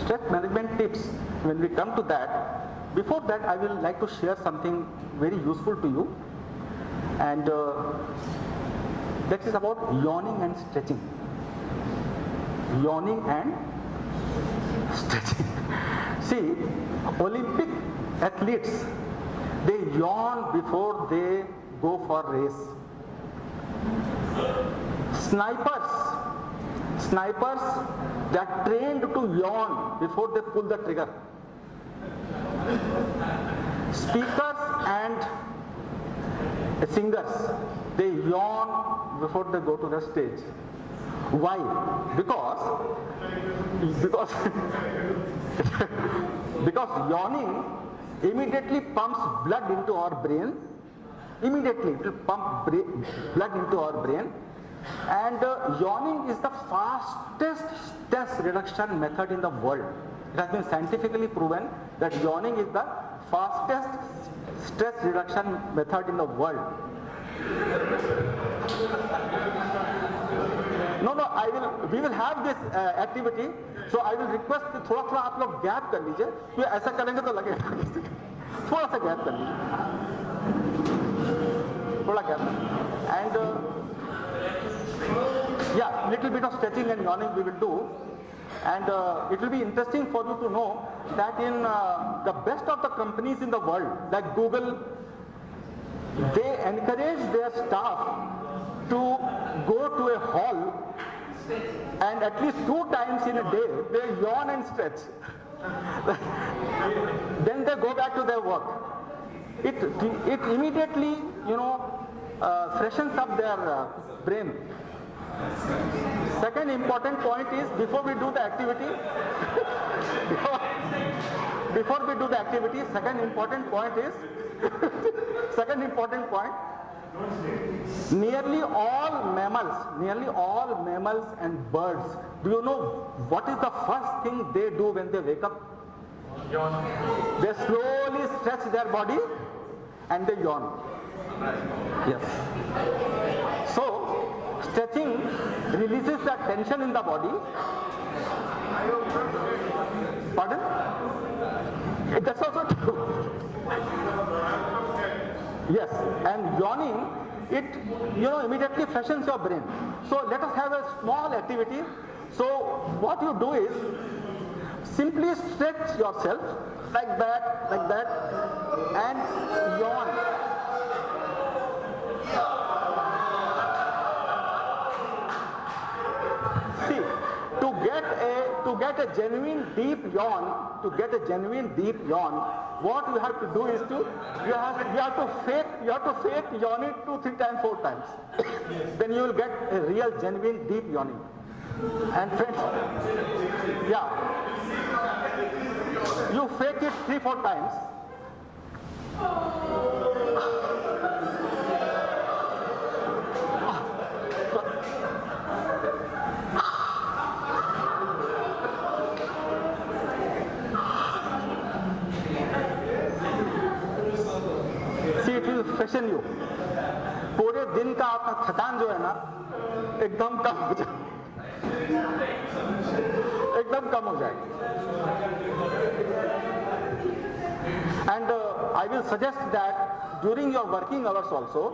stress management tips, when we come to that, before that I will like to share something very useful to you, and that is about yawning and stretching. Yawning and stretching. See, Olympic athletes, they yawn before they go for race. Snipers, they are trained to yawn before they pull the trigger. Speakers and singers, they yawn before they go to the stage. Why? Because because yawning immediately pumps blood into our brain. Immediately it will pump blood into our brain, and yawning is the fastest stress reduction method in the world. It has been scientifically proven that yawning is the fastest stress reduction method in the world. We will have this activity, so I will request कि थोड़ा आप लोग gap कर लीजिए, तो ऐसा करेंगे तो लगेगा थोड़ा सा गैप कर लीजिए, थोड़ा gap, and yeah, little bit of stretching and yawning we will do, and it will be interesting for you to know that in the best of the companies in the world, like Google, they encourage their staff to go to a hall and at least 2 times in a day they yawn and stretch. Then they go back to their work. It immediately, freshens up their brain. Second important point is, before we do the activity, second important point is, nearly all mammals and birds, do you know what is the first thing they do when they wake up? Yawn. They slowly stretch their body and they yawn. Yes. So, stretching releases the tension in the body. Pardon? That's also true. Yes, and yawning, it immediately freshens your brain. So let us have a small activity. So what you do is simply stretch yourself like that, and yawn. See, to get a genuine deep yawn, what you have to do is you have to fake yawning 2, 3 times, 4 times. Then you will get a real genuine deep yawning. And friends, yeah, you fake it 3, 4 times. It will freshen you. पूरे दिन का आपका थकान जो है ना एकदम कम हो जाए. And I will suggest that during your working hours also,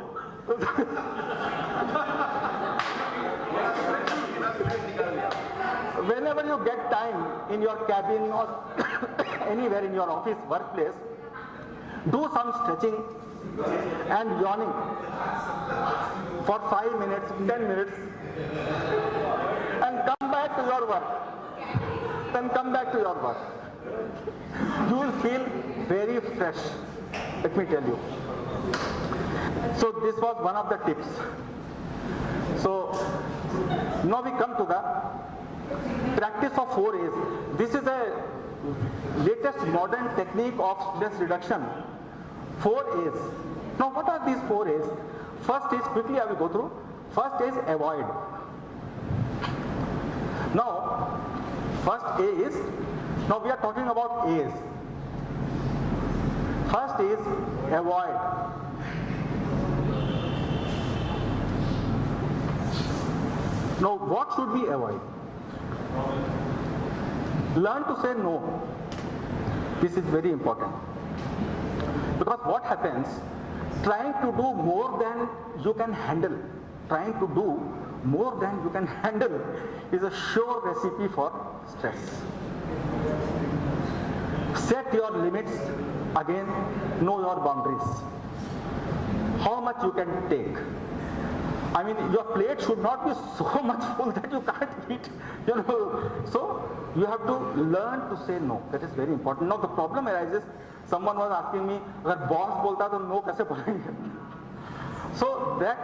whenever you get time in your cabin or anywhere in your office, workplace, do some stretching and yawning for 5 minutes, 10 minutes, and come back to your work. You will feel very fresh, let me tell you. So this was one of the tips. So now we come to the practice of 4 A's. This is a latest modern technique of stress reduction. 4 A's. Now what are these 4 A's? First is, quickly I will go through. First is avoid. Now, first A is, now we are talking about A's. First is avoid. Now what should we avoid? Learn to say no. This is very important. Because what happens, trying to do more than you can handle, trying to do more than you can handle is a sure recipe for stress. Set your limits, again, know your boundaries. How much you can take. I mean, your plate should not be so much full that you can't eat, So, you have to learn to say no. That is very important. Now, the problem arises, someone was asking me, अगर boss बोलता तो no कैसे बोलेंगे? So, that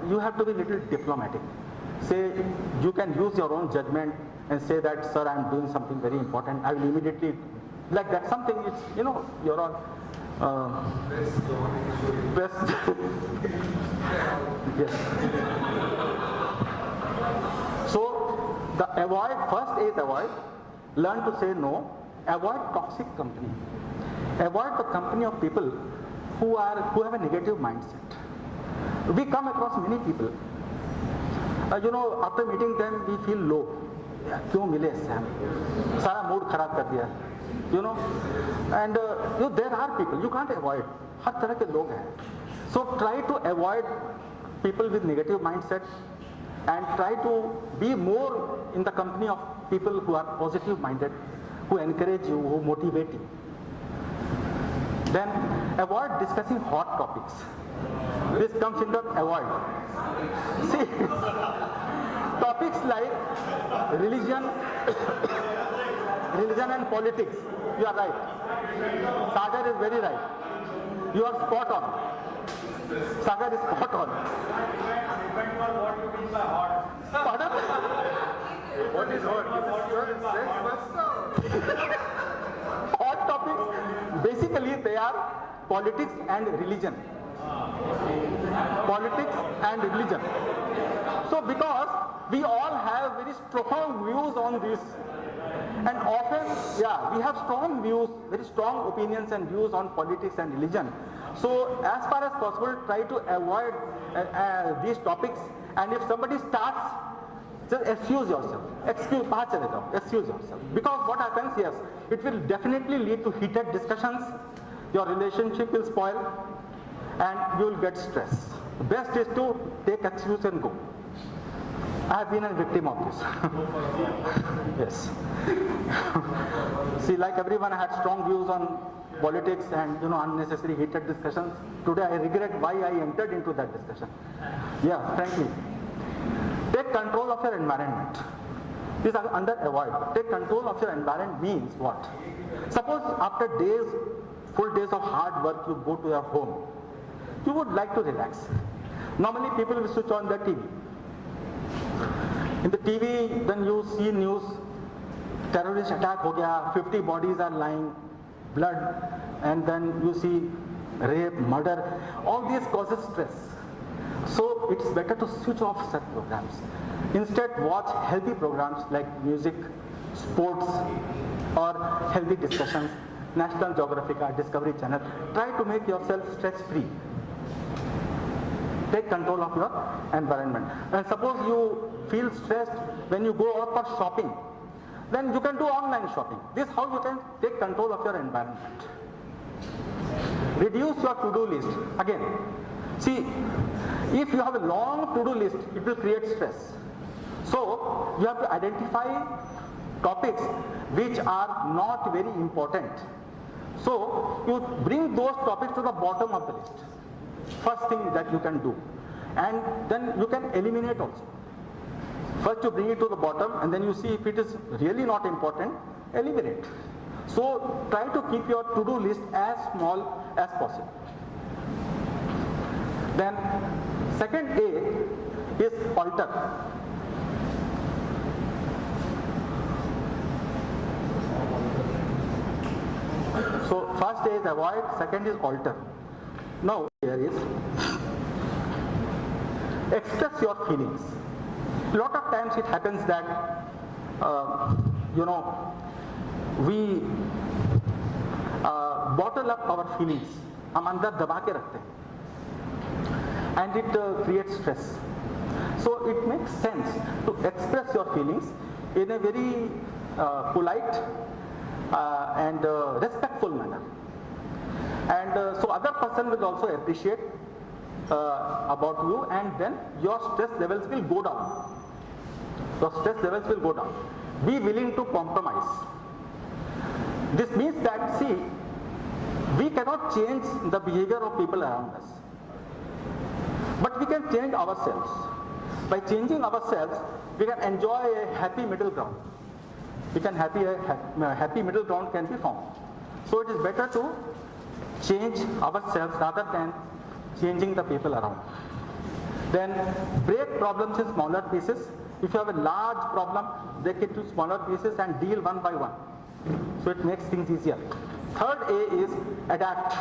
you have to be little diplomatic. Say, you can use your own judgment and say that, sir, I am doing something very important. I will immediately, like that, something, it's, you're all, best. Yes. So, the avoid, first is avoid, learn to say no, avoid toxic company. Avoid the company of people who have a negative mindset. We come across many people. After meeting them, we feel low. क्यों मिले इससे हम? सारा mood खराब कर दिया. And there are people you can't avoid. हर तरह के लोग हैं. So try to avoid people with negative mindset and try to be more in the company of people who are positive minded, who encourage you, who motivate you. Then avoid discussing hot topics. This comes in the avoid. See, topics like religion and politics. You are right. Sagar is very right. You are spot on. Sagar is spot on. Depending on what you mean by hot. Pardon? What is hot? Hot topics, basically they are politics and religion. Politics and religion. So because we all have very strong views on this, and often, we have strong views, very strong opinions and views on politics and religion. So as far as possible, try to avoid these topics, and if somebody starts, just excuse yourself. Excuse yourself. Because what happens, yes, it will definitely lead to heated discussions, your relationship will spoil, and you will get stress. The best is to take excuse and go. I have been a victim of this. Yes. See, like everyone had strong views on politics and unnecessary heated discussions. Today I regret why I entered into that discussion. Yeah, frankly. Take control of your environment. These are under avoid. Take control of your environment means what? Suppose after full days of hard work, you go to your home. You would like to relax. Normally people will switch on their TV. In the TV, then you see news, terrorist attack ho gaya, 50 bodies are lying, blood, and then you see rape, murder. All these causes stress. So it's better to switch off such programs. Instead, watch healthy programs like music, sports, or healthy discussions, National Geographic, Discovery Channel. Try to make yourself stress-free. Take control of your environment. And suppose you feel stressed when you go out for shopping, then you can do online shopping. This is how you can take control of your environment. Reduce your to-do list. Again, see, if you have a long to-do list, it will create stress. So, you have to identify topics which are not very important. So, you bring those topics to the bottom of the list. First thing that you can do, and then you can eliminate also. First you bring it to the bottom, and then you see if it is really not important, eliminate. So try to keep your to-do list as small as possible. Then second A is alter. So first A is avoid, second is alter. Now here is express your feelings. A lot of times it happens that we bottle up our feelings. हम अंदर दबा के रखते हैं, and it creates stress. So it makes sense to express your feelings in a very polite and respectful manner. And so other person will also appreciate about you, and then your stress levels will go down. Your stress levels will go down. Be willing to compromise. This means that, see, we cannot change the behavior of people around us, but we can change ourselves. By changing ourselves, we can enjoy a happy middle ground. Happy middle ground can be found. So it is better to change ourselves rather than changing the people around. Then break problems in smaller pieces. If you have a large problem, break it into smaller pieces and deal one by one. So it makes things easier. Third A is adapt.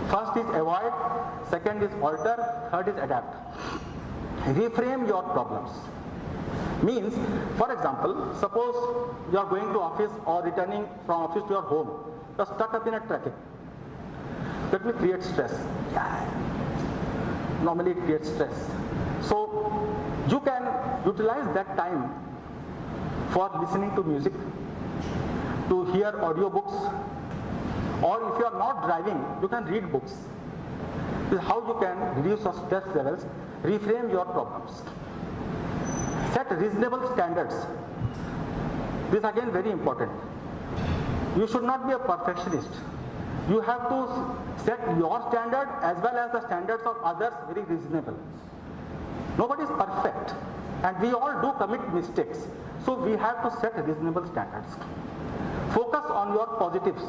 First is avoid, second is alter, third is adapt. Reframe your problems. Means, for example, suppose you are going to office or returning from office to your home. You are stuck up in a traffic. That will create stress. Normally it creates stress. So you can utilize that time for listening to music, to hear audiobooks, or if you are not driving, you can read books. This is how you can reduce your stress levels, reframe your problems. Set reasonable standards. This is again very important. You should not be a perfectionist. You have to set your standard as well as the standards of others very reasonable. Nobody is perfect, and we all do commit mistakes. So we have to set reasonable standards. Focus on your positives.